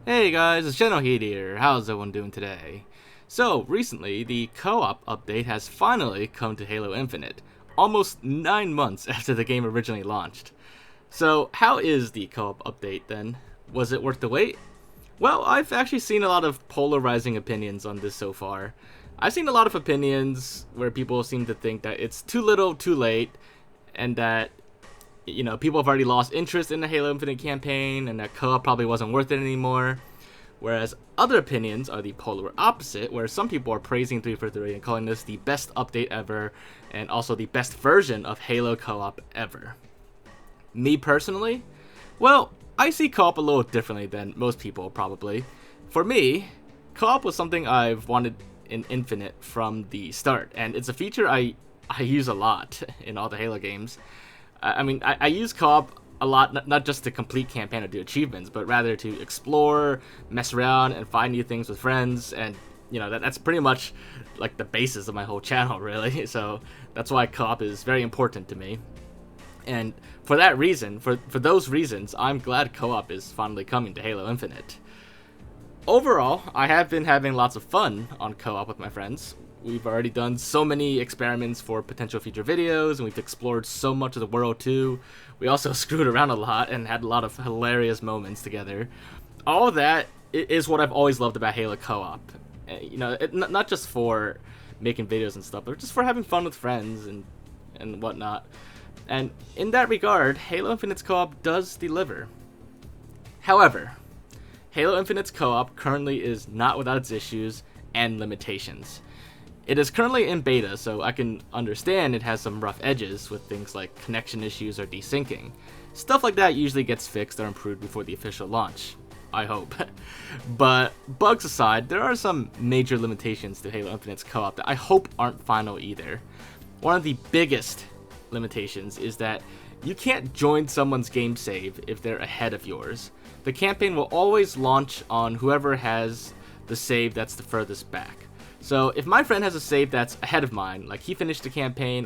Hey guys, it's Generalkidd here. How's everyone doing today? So, recently, the co-op update has finally come to Halo Infinite, almost 9 months after the game originally launched. So, how is the co-op update then? Was it worth the wait? Well, I've actually seen a lot of polarizing opinions on this so far. I've seen a lot of opinions where people seem to think that it's too little, too late, and that people have already lost interest in the Halo Infinite campaign, and that co-op probably wasn't worth it anymore. Whereas other opinions are the polar opposite, where some people are praising 343 and calling this the best update ever, and also the best version of Halo co-op ever. Me personally, well, I see co-op a little differently than most people probably. For me, co-op was something I've wanted in Infinite from the start, and it's a feature I use a lot in all the Halo games. I use co-op a lot, not just to complete campaign or do achievements, but rather to explore, mess around, and find new things with friends. And that's pretty much like the basis of my whole channel, really. So that's why co-op is very important to me. And for that reason, for those reasons, I'm glad co-op is finally coming to Halo Infinite. Overall, I have been having lots of fun on co-op with my friends. We've already done so many experiments for potential future videos, and we've explored so much of the world too. We also screwed around a lot and had a lot of hilarious moments together. All of that is what I've always loved about Halo co-op. Not just for making videos and stuff, but just for having fun with friends and whatnot. And in that regard, Halo Infinite's co-op does deliver. However, Halo Infinite's co-op currently is not without its issues and limitations. It is currently in beta, so I can understand it has some rough edges with things like connection issues or desyncing. Stuff like that usually gets fixed or improved before the official launch. I hope. But bugs aside, there are some major limitations to Halo Infinite's co-op that I hope aren't final either. One of the biggest limitations is that you can't join someone's game save if they're ahead of yours. The campaign will always launch on whoever has the save that's the furthest back. So if my friend has a save that's ahead of mine, like he finished the campaign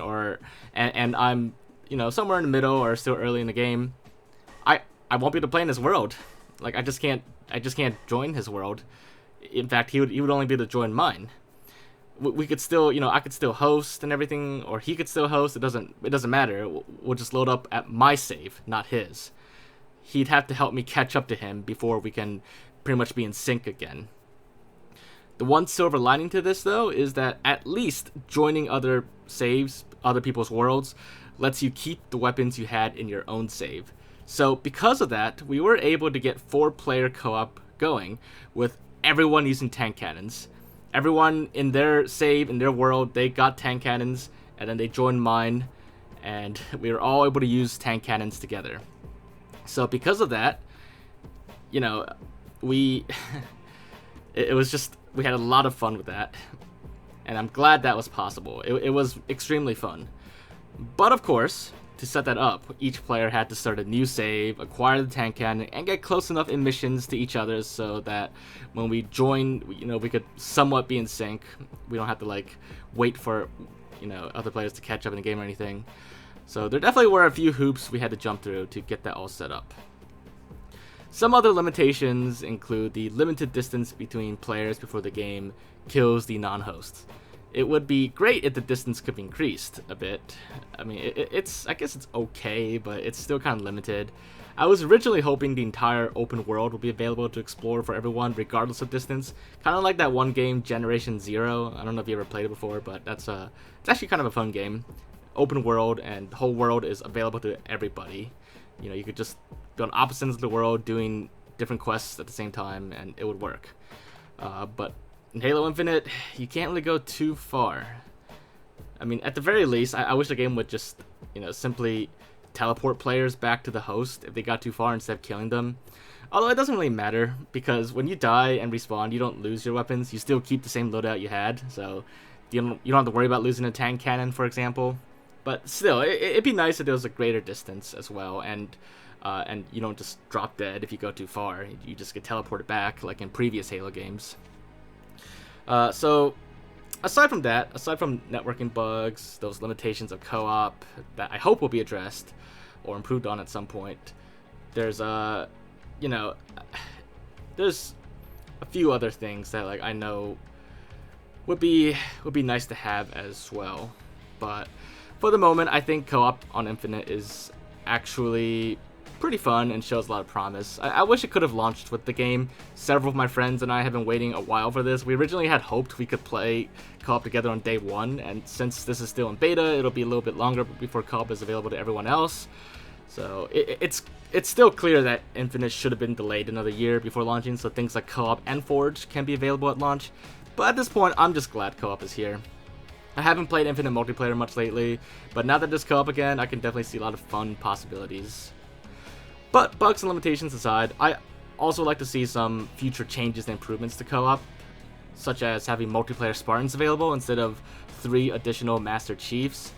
and I'm somewhere in the middle or still early in the game, I won't be able to play in his world. Like I just can't join his world. In fact, he would only be able to join mine. We could still, I could still host and everything, or he could still host. It doesn't matter. We'll just load up at my save, not his. He'd have to help me catch up to him before we can pretty much be in sync again. The one silver lining to this, though, is that at least joining other saves, other people's worlds, lets you keep the weapons you had in your own save. So because of that, we were able to get 4-player co-op going with everyone using tank cannons. Everyone in their save, in their world, they got tank cannons, and then they joined mine, and we were all able to use tank cannons together. So because of that, we... it was just... We had a lot of fun with that, and I'm glad that was possible. It was extremely fun. But of course, to set that up, each player had to start a new save, acquire the tank cannon, and get close enough in missions to each other so that when we join, we could somewhat be in sync. We don't have to wait for other players to catch up in the game or anything. So there definitely were a few hoops we had to jump through to get that all set up. Some other limitations include the limited distance between players before the game kills the non-hosts. It would be great if the distance could be increased a bit. I mean, I guess it's okay, but it's still kind of limited. I was originally hoping the entire open world would be available to explore for everyone, regardless of distance. Kind of like that one game, Generation Zero. I don't know if you ever played it before, but it's actually kind of a fun game. Open world, and the whole world is available to everybody. You could just be on opposite ends of the world doing different quests at the same time, and it would work. But in Halo Infinite, you can't really go too far. I mean, at the very least, I wish the game would just, simply teleport players back to the host if they got too far instead of killing them. Although it doesn't really matter, because when you die and respawn, you don't lose your weapons. You still keep the same loadout you had, so you don't have to worry about losing a tank cannon, for example. But still, it'd be nice if there was a greater distance as well, and you don't just drop dead if you go too far. You just get teleported back, like in previous Halo games. So, aside from that, aside from networking bugs, those limitations of co-op that I hope will be addressed or improved on at some point, there's there's a few other things that like I know would be nice to have as well. But for the moment, I think co-op on Infinite is actually pretty fun and shows a lot of promise. I wish it could have launched with the game. Several of my friends and I have been waiting a while for this. We originally had hoped we could play co-op together on day one, and since this is still in beta, it'll be a little bit longer before co-op is available to everyone else. So it's still clear that Infinite should have been delayed another year before launching, so things like co-op and Forge can be available at launch. But at this point, I'm just glad co-op is here. I haven't played Infinite multiplayer much lately, but now that there's co-op again, I can definitely see a lot of fun possibilities. But bugs and limitations aside, I also like to see some future changes and improvements to co-op, such as having multiplayer Spartans available instead of 3 additional Master Chiefs.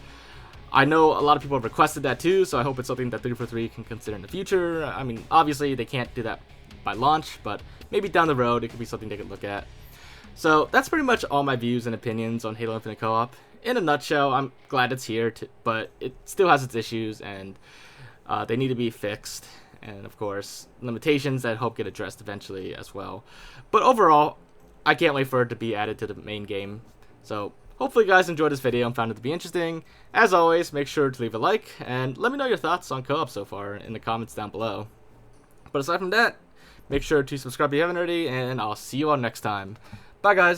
I know a lot of people have requested that too, so I hope it's something that 343 can consider in the future. I mean, obviously they can't do that by launch, but maybe down the road it could be something they could look at. So that's pretty much all my views and opinions on Halo Infinite Co-op. In a nutshell, I'm glad it's here, but it still has its issues, and they need to be fixed. And of course, limitations that I hope get addressed eventually as well. But overall, I can't wait for it to be added to the main game. So hopefully you guys enjoyed this video and found it to be interesting. As always, make sure to leave a like, and let me know your thoughts on co-op so far in the comments down below. But aside from that, make sure to subscribe if you haven't already, and I'll see you all next time. Bye guys!